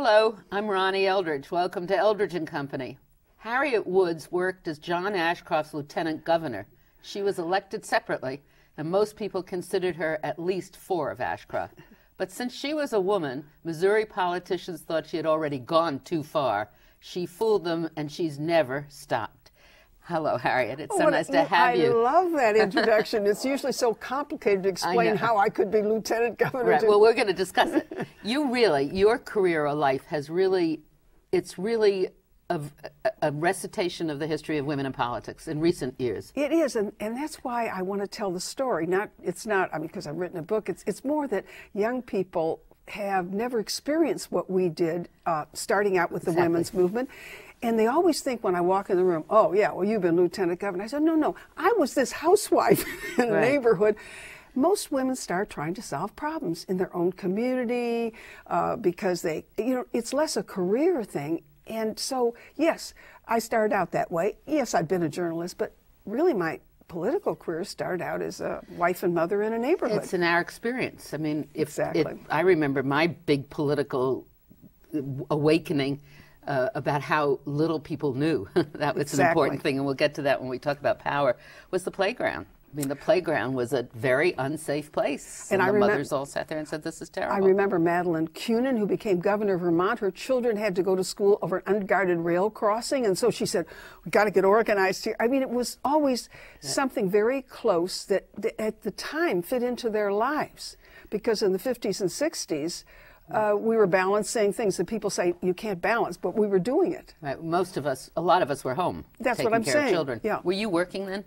Hello, I'm Ronnie Eldridge. Welcome to Eldridge and Company. Harriet Woods worked as John Ashcroft's lieutenant governor. She was elected separately, and most people considered her at least four of Ashcroft. But since she was a woman, Missouri politicians thought she had already gone too far. She fooled them, and she's never stopped. Hello, Harriet. It's so nice to have you. I love that introduction. It's usually so complicated to explain how I could be lieutenant governor. Right. Well, we're going to discuss it. Your career or life has really, it's really a recitation of the history of women in politics in recent years. It is, and that's why I want to tell the story. It's not, I mean, because I've written a book. It's more that young people have never experienced what we did starting out with the women's movement. And they always think when I walk in the room, oh, yeah, well, you've been lieutenant governor. I said, no, I was this housewife in a neighborhood. Most women start trying to solve problems in their own community because they, it's less a career thing. And so, yes, I started out that way. Yes, I'd been a journalist, but really my political career started out as a wife and mother in a neighborhood. It's in our experience. I mean, exactly. I remember my big political awakening about how little people knew. That was an important thing, and we'll get to that when we talk about power, was the playground. I mean, the playground was a very unsafe place. And the mothers all sat there and said, this is terrible. I remember Madeline CUNY, who became governor of Vermont. Her children had to go to school over an unguarded rail crossing, and so she said, we've got to get organized here. I mean, it was always something very close that at the time fit into their lives, because in the 50s and 60s, we were balancing things that people say you can't balance, but we were doing it. Right. Most of us, a lot of us were home. That's what I'm saying. Taking care of children. Yeah. Were you working then?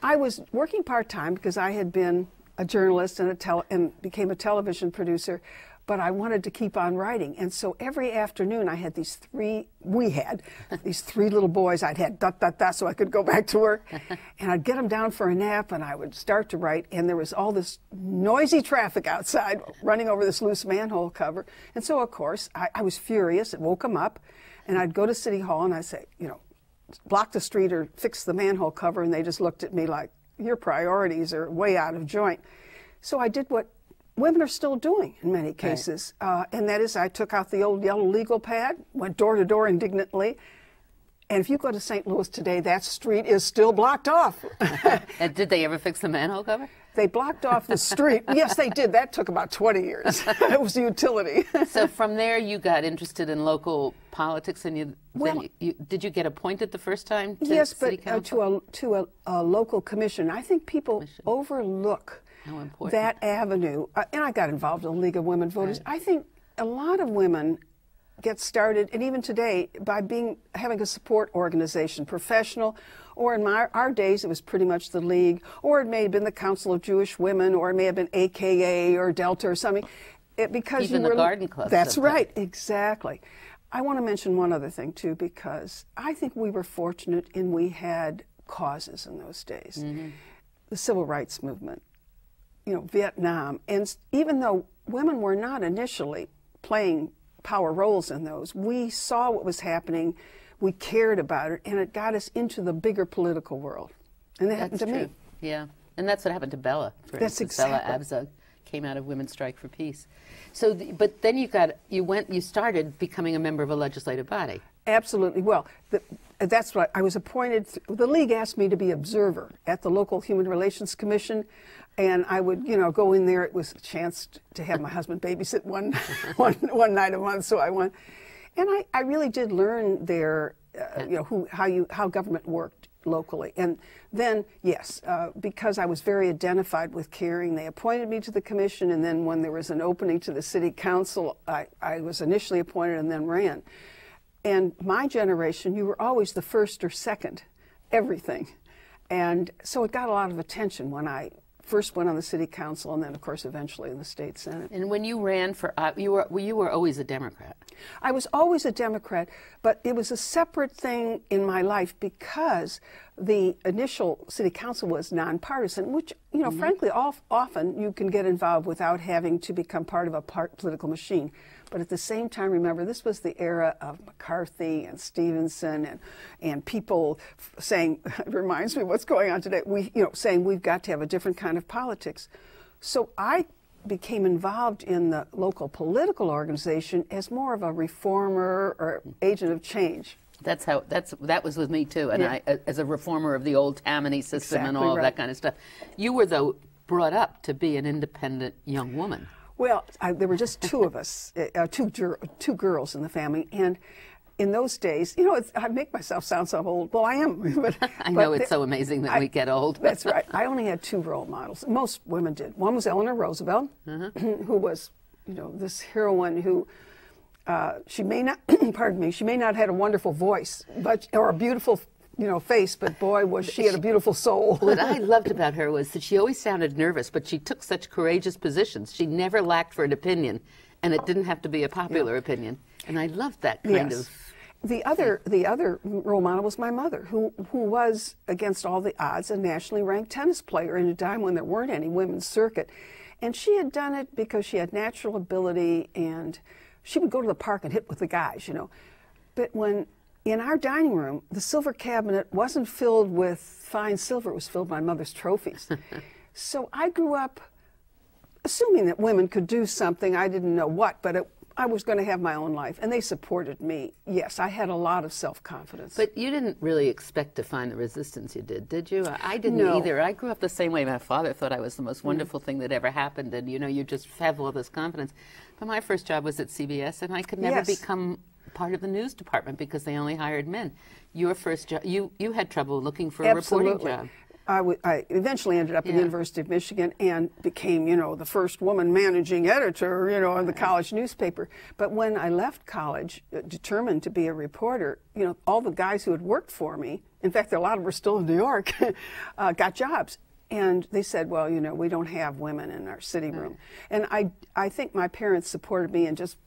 I was working part-time because I had been a journalist and became a television producer, but I wanted to keep on writing. And so every afternoon I had we had these three little boys. I'd had so I could go back to work. And I'd get them down for a nap and I would start to write. And there was all this noisy traffic outside running over this loose manhole cover. And so, of course, I was furious. It woke them up. And I'd go to City Hall and I'd say, block the street or fix the manhole cover. And they just looked at me like, your priorities are way out of joint. So I did what women are still doing in many cases, and that is I took out the old yellow legal pad, went door to door indignantly, and if you go to St. Louis today, that street is still blocked off. And did they ever fix the manhole cover? They blocked off the street. Yes, they did. That took about 20 years. It was a utility. So from there, you got interested in local politics, and did you get appointed the first time to City Council? to a local commission. I think people overlook that avenue, and I got involved in the League of Women Voters. I think a lot of women get started, and even today, by having a support organization, professional, or in our days it was pretty much the League, or it may have been the Council of Jewish Women, or it may have been AKA or Delta or something. Because even the garden club. That's right, exactly. I want to mention one other thing too, because I think we were fortunate in we had causes in those days. The Civil Rights Movement, Vietnam, and even though women were not initially playing power roles in those, we saw what was happening, we cared about it, and it got us into the bigger political world. And that happened to me. Yeah, and that's what happened to Bella, for instance. Bella Abzug came out of Women's Strike for Peace. So, but then you started becoming a member of a legislative body. Absolutely. Well, that's what I was appointed. The League asked me to be observer at the local Human Relations Commission, and I would, go in there. It was a chance to have my husband babysit one night a month, so I went, and I really did learn there, how government worked locally. And then, yes, because I was very identified with caring, they appointed me to the commission, and then when there was an opening to the city council, I was initially appointed and then ran. And my generation, you were always the first or second, everything. And so it got a lot of attention when I first went on the city council and then, of course, eventually in the state senate. And when you ran for, you were always a Democrat. I was always a Democrat, but it was a separate thing in my life because the initial city council was nonpartisan, which, frankly, often you can get involved without having to become part of a political machine. But at the same time, remember, this was the era of McCarthy and Stevenson and people saying, it reminds me of what's going on today, saying we've got to have a different kind of politics. So I became involved in the local political organization as more of a reformer or agent of change. That was with me too, and I, as a reformer of the old Tammany system and all of that kind of stuff. You were, though, brought up to be an independent young woman. Well, there were just two of us, two girls in the family, and in those days, I make myself sound so old. Well, I am. But, I know it's so amazing that we get old. That's right. I only had two role models. Most women did. One was Eleanor Roosevelt, who was, this heroine who, she may not, pardon me, she may not have had a wonderful voice, or a beautiful, face, but boy, was she had a beautiful soul. What I loved about her was that she always sounded nervous, but she took such courageous positions. She never lacked for an opinion, and it didn't have to be a popular opinion. And I loved that kind of. The other role model was my mother, who was, against all the odds, a nationally ranked tennis player in a time when there weren't any women's circuit. And she had done it because she had natural ability, and she would go to the park and hit with the guys, But when in our dining room, the silver cabinet wasn't filled with fine silver, it was filled with my mother's trophies. So I grew up assuming that women could do something. I didn't know what, but I was going to have my own life, and they supported me. Yes, I had a lot of self-confidence. But you didn't really expect to find the resistance you did you? I didn't either. I grew up the same way. My father thought I was the most wonderful thing that ever happened, and you just have all this confidence. But my first job was at CBS, and I could never become part of the news department because they only hired men. Your first job, you had trouble looking for a reporting job. I eventually ended up at the University of Michigan and became, the first woman managing editor, in the college newspaper. But when I left college, determined to be a reporter, all the guys who had worked for me, in fact, a lot of them are still in New York, got jobs. And they said, well, we don't have women in our city room. And I think my parents supported me in just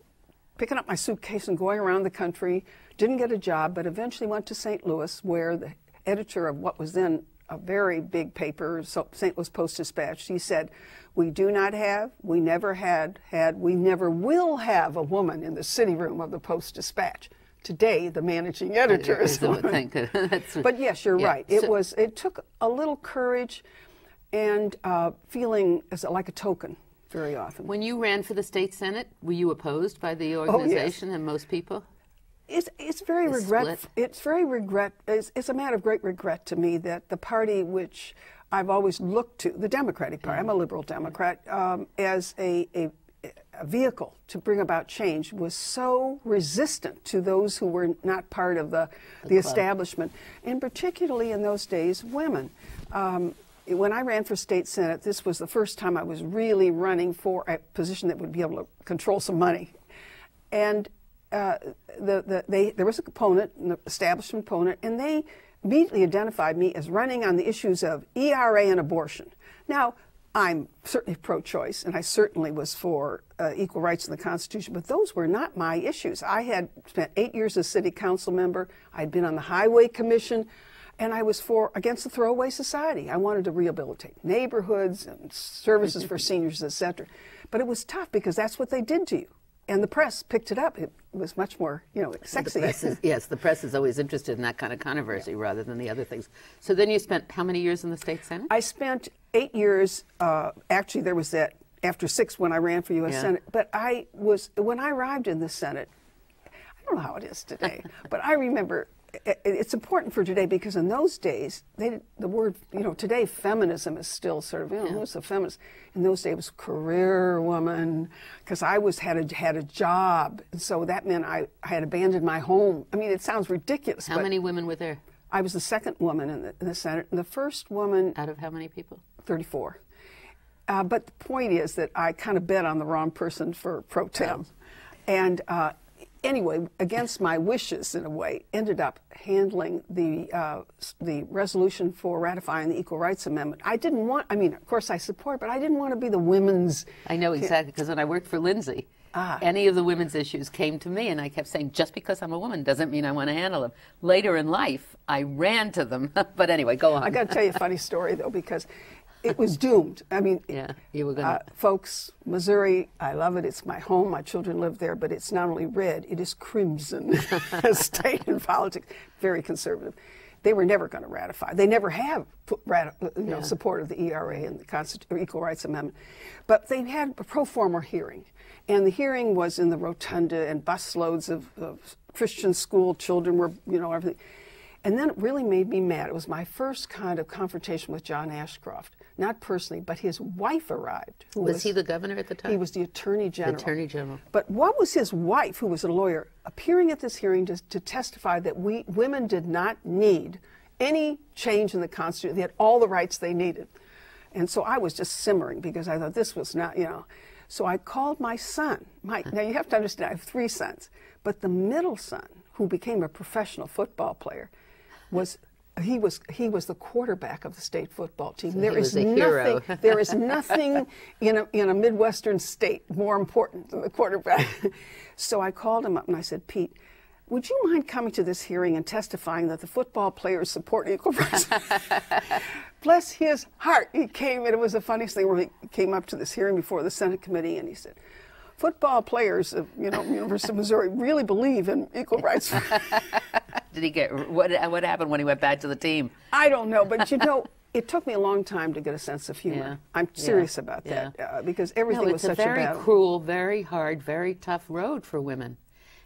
picking up my suitcase and going around the country. Didn't get a job, but eventually went to St. Louis, where the editor of what was then a very big paper, St. Louis Post-Dispatch, he said, we do not have, we never had, we never will have a woman in the city room of the Post-Dispatch. Today, the managing editor is a woman. But yes, you're right. It took a little courage and feeling like a token very often. When you ran for the state senate, were you opposed by the organization and most people? It's very regret. It's very regret. It's a matter of great regret to me that the party which I've always looked to, the Democratic Party, I'm a liberal Democrat, as a vehicle to bring about change, was so resistant to those who were not part of the establishment, and particularly in those days, women. When I ran for state senate, this was the first time I was really running for a position that would be able to control some money, and there was a component, an establishment opponent, and they immediately identified me as running on the issues of ERA and abortion. Now, I'm certainly pro-choice, and I certainly was for equal rights in the Constitution, but those were not my issues. I had spent 8 years as city council member. I'd been on the Highway Commission, and I was against the throwaway society. I wanted to rehabilitate neighborhoods and services for seniors, etc. But it was tough because that's what they did to you. And the press picked it up. It was much more, sexy. The press is always interested in that kind of controversy rather than the other things. So then you spent how many years in the state senate? I spent 8 years. Actually, there was that after 6 when I ran for U.S. Senate. But when I arrived in the Senate, I don't know how it is today, but I remember it's important for today because in those days, the word, today feminism is still sort of, who's a feminist? In those days, it was career woman, because I had a job, and so that meant I had abandoned my home. I mean, it sounds ridiculous. How many women were there? I was the second woman in the Senate, and the first woman. Out of how many people? 34. But the point is that I kind of bet on the wrong person for pro tem. And anyway, against my wishes, in a way, ended up handling the resolution for ratifying the Equal Rights Amendment. I didn't want, of course I support, but I didn't want to be the women's. I know exactly, because when I worked for Lindsay, any of the women's issues came to me, and I kept saying, just because I'm a woman doesn't mean I want to handle them. Later in life, I ran to them. But anyway, go on. I got to tell you a funny story, though, because it was doomed. You were going folks, Missouri, I love it. It's my home. My children live there, but it's not only red, it is crimson. State and politics, very conservative. they were never going to ratify. They never have supported the ERA and the Equal Rights Amendment. But they had a pro forma hearing. And the hearing was in the rotunda, and busloads of Christian school children were, everything. And then it really made me mad. It was my first kind of confrontation with John Ashcroft. Not personally, but his wife arrived. Was he the governor at the time? He was the Attorney General. The Attorney General. But what was his wife, who was a lawyer, appearing at this hearing to testify that women did not need any change in the Constitution. They had all the rights they needed. And so I was just simmering because I thought this was not, So I called my son, Mike. Now you have to understand, I have 3 sons. But the middle son, who became a professional football player, was the quarterback of the state football team. So there is nothing. There is nothing in a Midwestern state more important than the quarterback. So I called him up and I said, Pete, would you mind coming to this hearing and testifying that the football players support equal rights? Bless his heart, he came, and it was the funniest thing where he came up to this hearing before the Senate committee, and he said, football players of University of Missouri really believe in equal rights. Did he get what happened when he went back to the team? I don't know, but it took me a long time to get a sense of humor. Yeah. I'm serious about that because everything was such a battle. It's a very cruel, very hard, very tough road for women,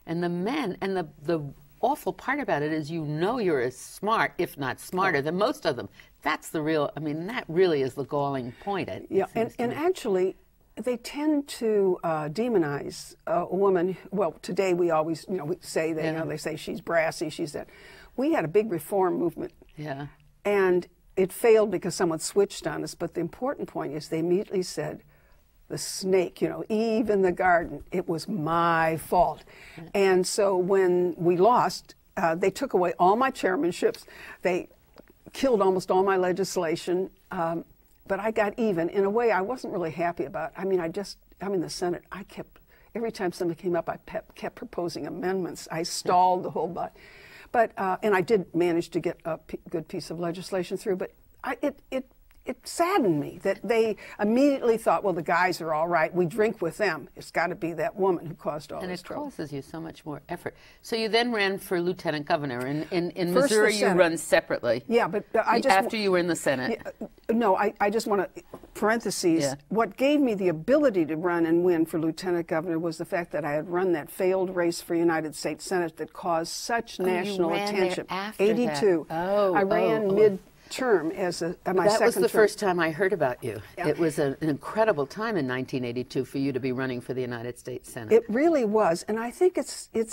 and the men. And the awful part about it is you're as smart, if not smarter, than most of them. That's the real. I mean, that really is the galling point. And actually, they tend to demonize a woman. Well, today we always, we say that, they say she's brassy, she's that. We had a big reform movement. Yeah. And it failed because someone switched on us. But the important point is they immediately said, the snake, Eve in the garden, it was my fault. And so when we lost, they took away all my chairmanships. They killed almost all my legislation. But I got even in a way I wasn't really happy about. I mean, I'm in the Senate. Every time somebody came up, I kept proposing amendments. I stalled the whole bunch. And I did manage to get a good piece of legislation through. But it saddened me that they immediately thought, well, the guys are all right. We drink with them. It's got to be that woman who caused all this trouble. And it causes you so much more effort. So you then ran for lieutenant governor. In Missouri, you run separately. Yeah, but after you were in the Senate. No, I just want to, parentheses, what gave me the ability to run and win for lieutenant governor was the fact that I had run that failed race for United States Senate that caused such national attention. After 82. That. I ran mid-term as my second term. That was the first time I heard about you. Yeah. It was an incredible time in 1982 for you to be running for the United States Senate. It really was, and I think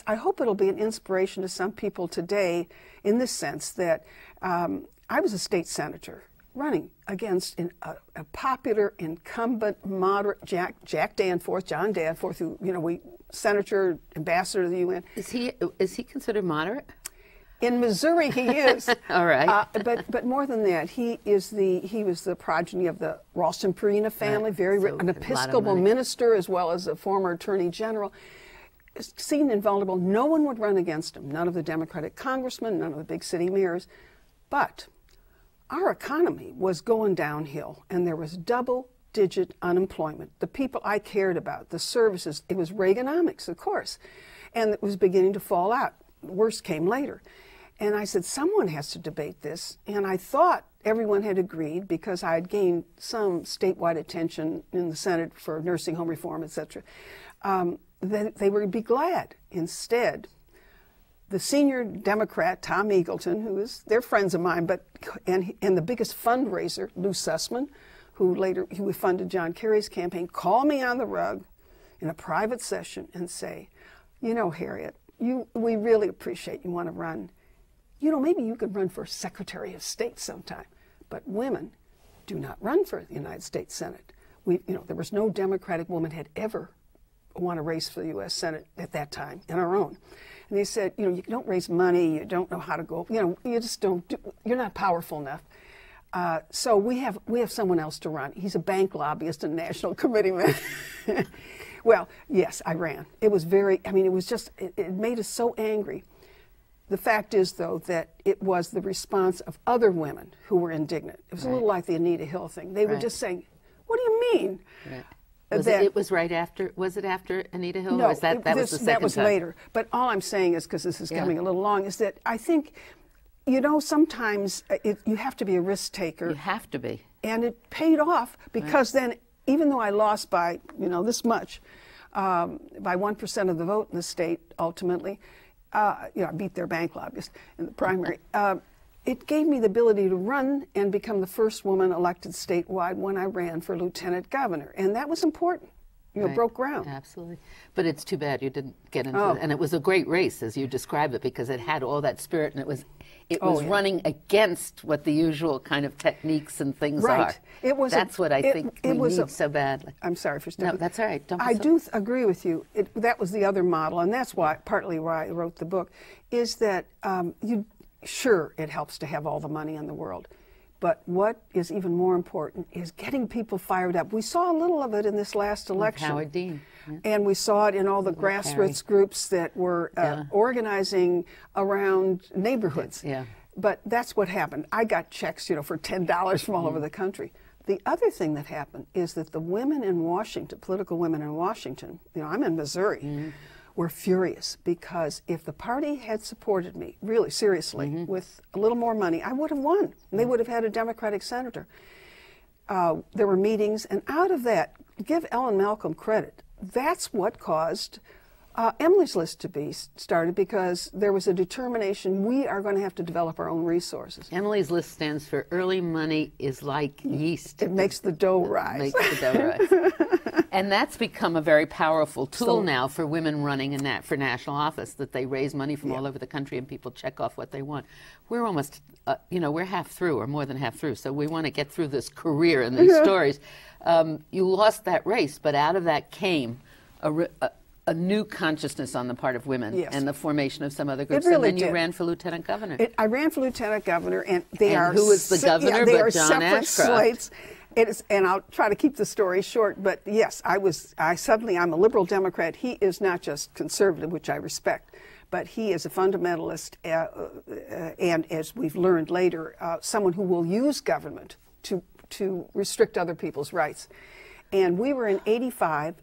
I hope it'll be an inspiration to some people today in the sense that I was a state senator running against a popular incumbent moderate John Danforth, who senator, ambassador to the UN. Is he considered moderate? In Missouri, he is. All right. But more than that, he was the progeny of the Ralston-Purina family, an Episcopal minister as well as a former Attorney General. Seen invulnerable. No one would run against him. None of the Democratic congressmen, none of the big city mayors. But our economy was going downhill, and there was double-digit unemployment. The people I cared about, the services, it was Reaganomics, of course, and it was beginning to fall out. The worst came later. And I said, someone has to debate this. And I thought everyone had agreed because I had gained some statewide attention in the Senate for nursing home reform, et cetera, that they would be glad. Instead, the senior Democrat, Tom Eagleton, they're friends of mine, and the biggest fundraiser, Lou Sussman, who funded John Kerry's campaign, called me on the rug in a private session and say, Harriet, we really appreciate you want to run. Maybe you could run for Secretary of State sometime. But women do not run for the United States Senate. There was no Democratic woman had ever won a race for the U.S. Senate at that time, in our own. And they said, you don't raise money, you don't know how to go, you just don't, you're not powerful enough. So we have someone else to run. He's a bank lobbyist and national committeeman. Well, yes, I ran. It was it made us so angry. The fact is, though, that it was the response of other women who were indignant. It was a little like the Anita Hill thing. They were just saying, what do you mean? Right. Was it after Anita Hill? No, or was that was the second that was time? later. But all I'm saying is, because this is coming a little long, is that I think, You know, sometimes you have to be a risk taker. You have to be. And it paid off because then, even though I lost by, this much, by 1% of the vote in the state, ultimately, I beat their bank lobbyist in the primary. It gave me the ability to run and become the first woman elected statewide when I ran for lieutenant governor. And that was important. Broke ground. Absolutely. But it's too bad you didn't get into it. And it was a great race, as you described it, because it had all that spirit, and it was running against what the usual kind of techniques and things are. That's what I think we need so badly. I'm sorry for stepping. No, that's all right. I do agree with you. That was the other model, and that's partly why I wrote the book, is that sure, it helps to have all the money in the world. But what is even more important is getting people fired up. We saw a little of it in this last election. Howard Dean. Yeah. And we saw it in all the grassroots groups that were organizing around neighborhoods. Yeah. But that's what happened. I got checks, for $10 from all over the country. The other thing that happened is that the women in Washington, political women in Washington, I'm in Missouri, were furious because if the party had supported me, really seriously, with a little more money, I would have won. And they would have had a Democratic senator. There were meetings, and out of that, give Ellen Malcolm credit, that's what caused Emily's List to be started, because there was a determination we are going to have to develop our own resources. Emily's List stands for early money is like yeast. It makes the dough rise. Makes the dough rise. And that's become a very powerful tool now for women running for national office, that they raise money from all over the country and people check off what they want. We're almost, we're half through, or more than half through, so we want to get through this career and these stories. You lost that race, but out of that came a new consciousness on the part of women and the formation of some other groups. It really and then you ran for lieutenant governor. I ran for lieutenant governor, and who was the governor but John Ashcroft? Slates. And I'll try to keep the story short, but yes, I'm a liberal Democrat. He is not just conservative, which I respect, but he is a fundamentalist, and as we've learned later, someone who will use government to restrict other people's rights. And we were in '85,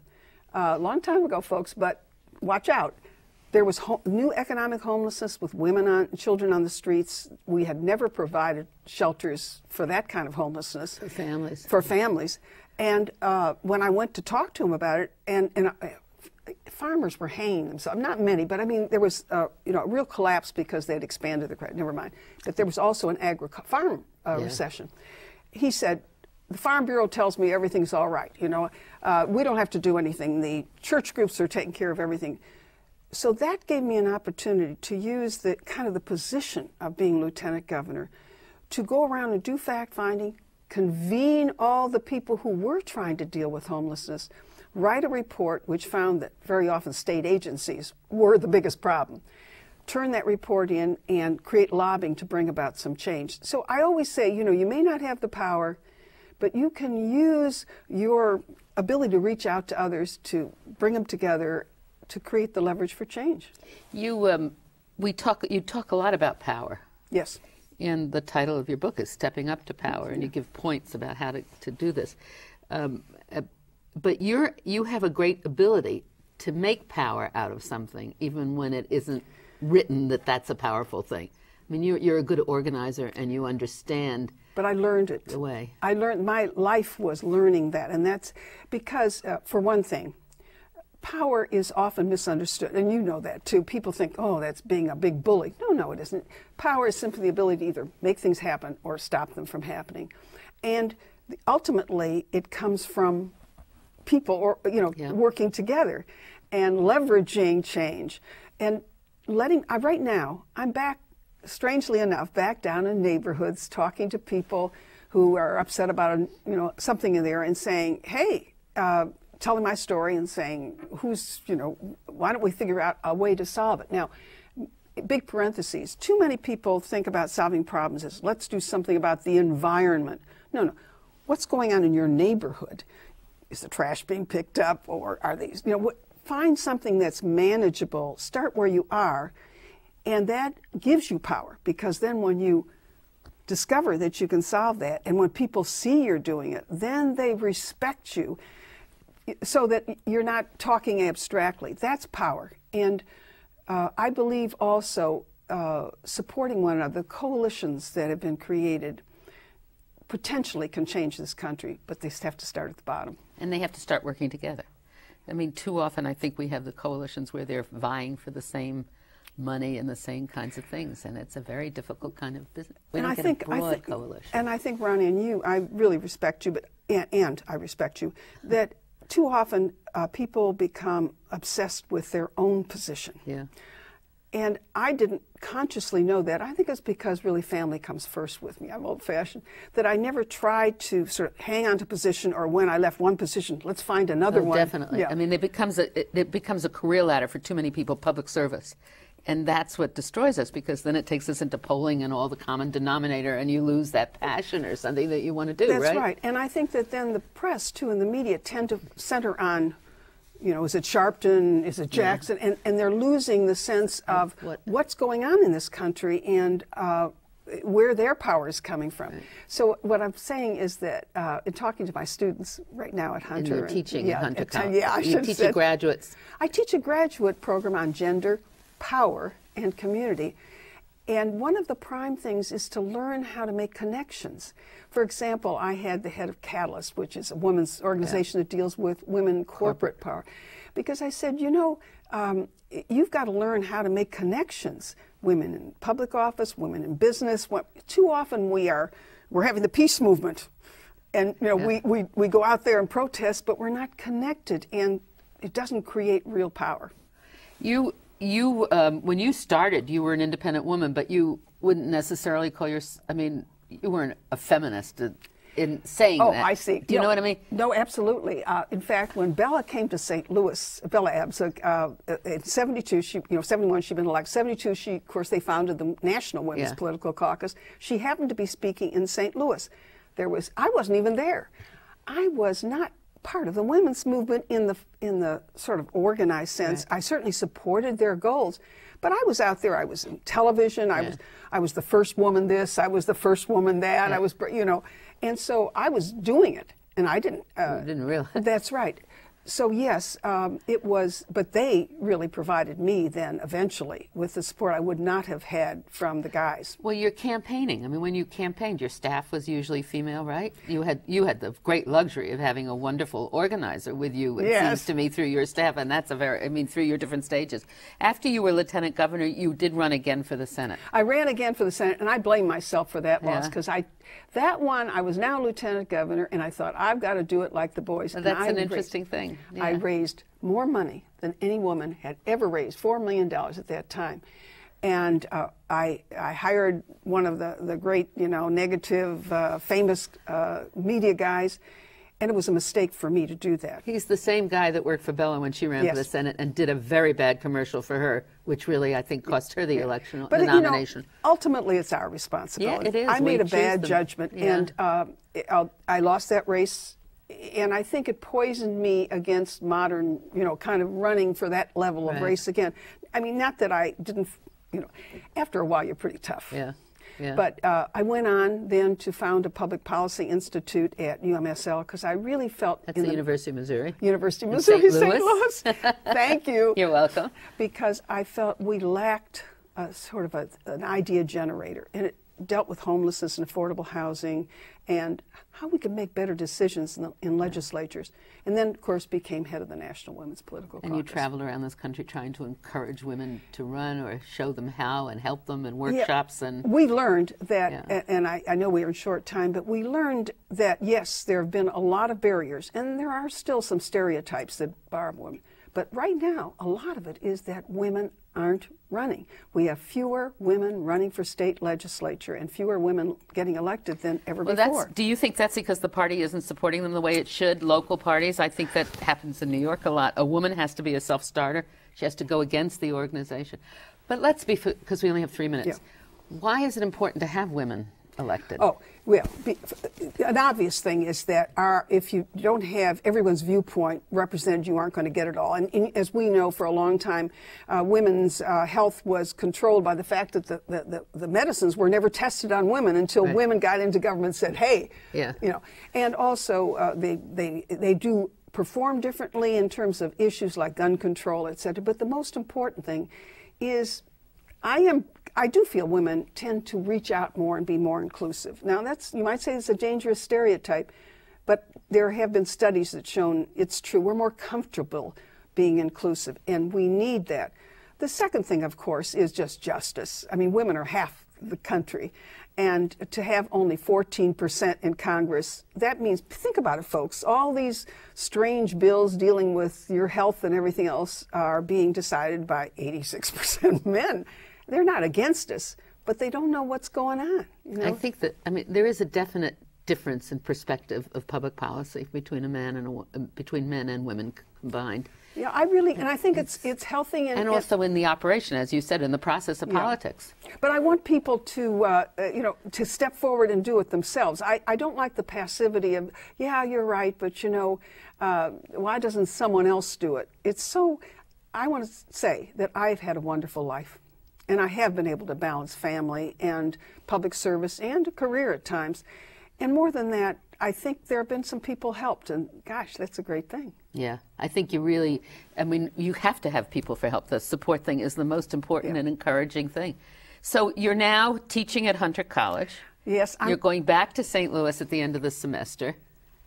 a long time ago, folks, but watch out. There was new economic homelessness with women and children on the streets. We had never provided shelters for that kind of homelessness. For families. And when I went to talk to him about it, and farmers were hanging themselves. Not many, but I mean, there was a real collapse because they had expanded the credit. Never mind. But there was also an farm recession. He said, the Farm Bureau tells me everything's all right. We don't have to do anything. The church groups are taking care of everything. So that gave me an opportunity to use the position of being lieutenant governor to go around and do fact-finding, convene all the people who were trying to deal with homelessness, write a report which found that very often state agencies were the biggest problem, turn that report in and create lobbying to bring about some change. So I always say, you may not have the power, but you can use your ability to reach out to others, to bring them together, to create the leverage for change. You talk a lot about power. Yes. And the title of your book is Stepping Up to Power, and you give points about how to do this. But you have a great ability to make power out of something, even when it isn't written that that's a powerful thing. I mean, you're a good organizer, and you understand. But I learned it. The way. My life was learning that, and that's because, for one thing, power is often misunderstood, and you know that too. People think, oh, that's being a big bully. No, it isn't. Power is simply the ability to either make things happen or stop them from happening. And ultimately, it comes from people working together and leveraging change. And right now, I'm back, strangely enough, back down in neighborhoods talking to people who are upset about something in there and saying, hey, telling my story and saying, why don't we figure out a way to solve it? Now, big parentheses, too many people think about solving problems as, let's do something about the environment. No. What's going on in your neighborhood? Is the trash being picked up, or are these, find something that's manageable, start where you are, and that gives you power, because then when you discover that you can solve that, and when people see you're doing it, then they respect you, so that you're not talking abstractly. That's power. And I believe also supporting one another, the coalitions that have been created potentially can change this country, but they have to start at the bottom. And they have to start working together. I mean, too often I think we have the coalitions where they're vying for the same money and the same kinds of things, and it's a very difficult kind of business. We don't get a broad coalition. And I think, Ronnie, and you, I really respect you, and I respect you, that too often people become obsessed with their own position. Yeah. And I didn't consciously know that. I think it's because really family comes first with me. I'm old-fashioned. That I never tried to sort of hang on to position, or when I left one position, let's find another one. Definitely. Yeah. I mean, it becomes a career ladder for too many people, public service. And that's what destroys us, because then it takes us into polling and all the common denominator, and you lose that passion or something that you want to do, right? That's right. And I think that then the press, too, and the media tend to center on, you know, is it Sharpton, is it Jackson? Yeah. And they're losing the sense of what's going on in this country and where their power is coming from. Right. So what I'm saying is that in talking to my students right now at Hunter. And you're teaching at Hunter College. Yeah, I should teach the graduates. I teach a graduate program on gender, power, and community. And one of the prime things is to learn how to make connections. For example, I had the head of Catalyst, which is a women's organization that deals with women corporate power. Because I said, you know, you've got to learn how to make connections. Women in public office, women in business. Too often we're having the peace movement. And, you know, we go out there and protest, but we're not connected, and it doesn't create real power. You when you started, you were an independent woman, but you wouldn't necessarily call yourself, I mean, you weren't a feminist in saying that. Oh, I see. Do you know what I mean? No, absolutely. In fact, when Bella came to St. Louis, Bella Abs, in 72, 71 she'd been elected. 72, of course, they founded the National Women's Political Caucus. She happened to be speaking in St. Louis. I wasn't even there. I was not part of the women's movement in the sort of organized sense. Right. I certainly supported their goals, but I was out there. I was in television. I was the first woman this. I was the first woman that. I was, you know, and so I was doing it, and I didn't. You didn't realize. That's right. So yes, it was, but they really provided me then eventually with the support I would not have had from the guys. Well, you're campaigning. I mean, when you campaigned, your staff was usually female, right? You had the great luxury of having a wonderful organizer with you, it seems to me, through your staff, and that's through your different stages. After you were lieutenant governor, you did run again for the Senate. I ran again for the Senate, and I blame myself for that loss, because that one, I was now lieutenant governor, and I thought, I've got to do it like the boys. Well, that's an interesting thing. Yeah. I raised more money than any woman had ever raised, $4 million at that time. And I hired one of the great, you know, negative, famous media guys, and it was a mistake for me to do that. He's the same guy that worked for Bella when she ran for the Senate and did a very bad commercial for her, which really, I think, cost her the election, the nomination. You know, ultimately, it's our responsibility. Yeah, it is. I made a bad judgment, and I lost that race, and I think it poisoned me against modern, you know, kind of running for that level of race again. I mean, not that I didn't, you know, after a while, you're pretty tough. Yeah. Yeah. But I went on then to found a public policy institute at UMSL because I really felt... That's the University of Missouri. University of Missouri, St. Louis. Thank you. You're welcome. Because I felt we lacked sort of an idea generator, and it dealt with homelessness and affordable housing and how we could make better decisions in legislatures. And then, of course, became head of the National Women's Political Caucus. And you traveled around this country trying to encourage women to run or show them how and help them in workshops. And we learned that, and I know we are in short time, but we learned that, yes, there have been a lot of barriers, and there are still some stereotypes that bar women. But right now, a lot of it is that women aren't running. We have fewer women running for state legislature and fewer women getting elected than ever before. Do you think that's because the party isn't supporting them the way it should, local parties? I think that happens in New York a lot. A woman has to be a self-starter. She has to go against the organization. But let's be, because we only have 3 minutes, why is it important to have women elected? Oh, well, an obvious thing is that if you don't have everyone's viewpoint represented, you aren't going to get it all. And as we know, for a long time, women's health was controlled by the fact that the medicines were never tested on women until women got into government and said, hey, you know. And also, they do perform differently in terms of issues like gun control, et cetera. But the most important thing is I I do feel women tend to reach out more and be more inclusive. Now, you might say it's a dangerous stereotype, but there have been studies that shown it's true. We're more comfortable being inclusive, and we need that. The second thing, of course, is just justice. I mean, women are half the country, and to have only 14% in Congress, that means, think about it, folks, all these strange bills dealing with your health and everything else are being decided by 86% men. They're not against us, but they don't know what's going on. You know? I think that, I mean, there is a definite difference in perspective of public policy between between men and women combined. Yeah, and I think it's healthy and also in the operation, as you said, in the process of politics. But I want people to, to step forward and do it themselves. I don't like the passivity of, yeah, you're right, but why doesn't someone else do it? I want to say that I've had a wonderful life, and I have been able to balance family and public service and a career at times. And more than that, I think there have been some people helped, and gosh, that's a great thing. Yeah, I think you have to have people for help. The support thing is the most important and encouraging thing. So you're now teaching at Hunter College. Yes. You're going back to St. Louis at the end of the semester.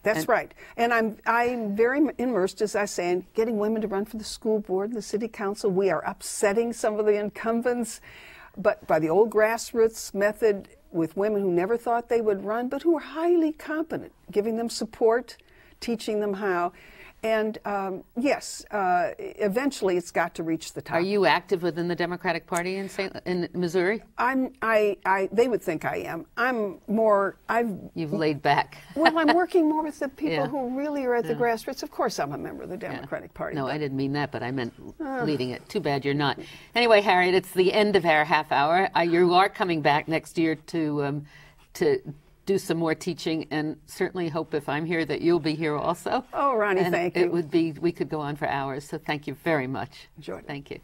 That's right. And I'm very immersed, as I say, in getting women to run for the school board and the city council. We are upsetting some of the incumbents, but by the old grassroots method, with women who never thought they would run, but who are highly competent, giving them support, teaching them how. And yes, eventually it's got to reach the top. Are you active within the Democratic Party in Missouri? They would think I am. You've laid back. Well, I'm working more with the people who really are at the grassroots. Of course, I'm a member of the Democratic Party. No, I didn't mean that, but I meant leading it. Too bad you're not. Anyway, Harriet, it's the end of our half hour. You are coming back next year to do some more teaching, and certainly hope if I'm here that you'll be here also. Oh, Ronnie, thank you. We could go on for hours, so thank you very much. Enjoyed it. Thank you.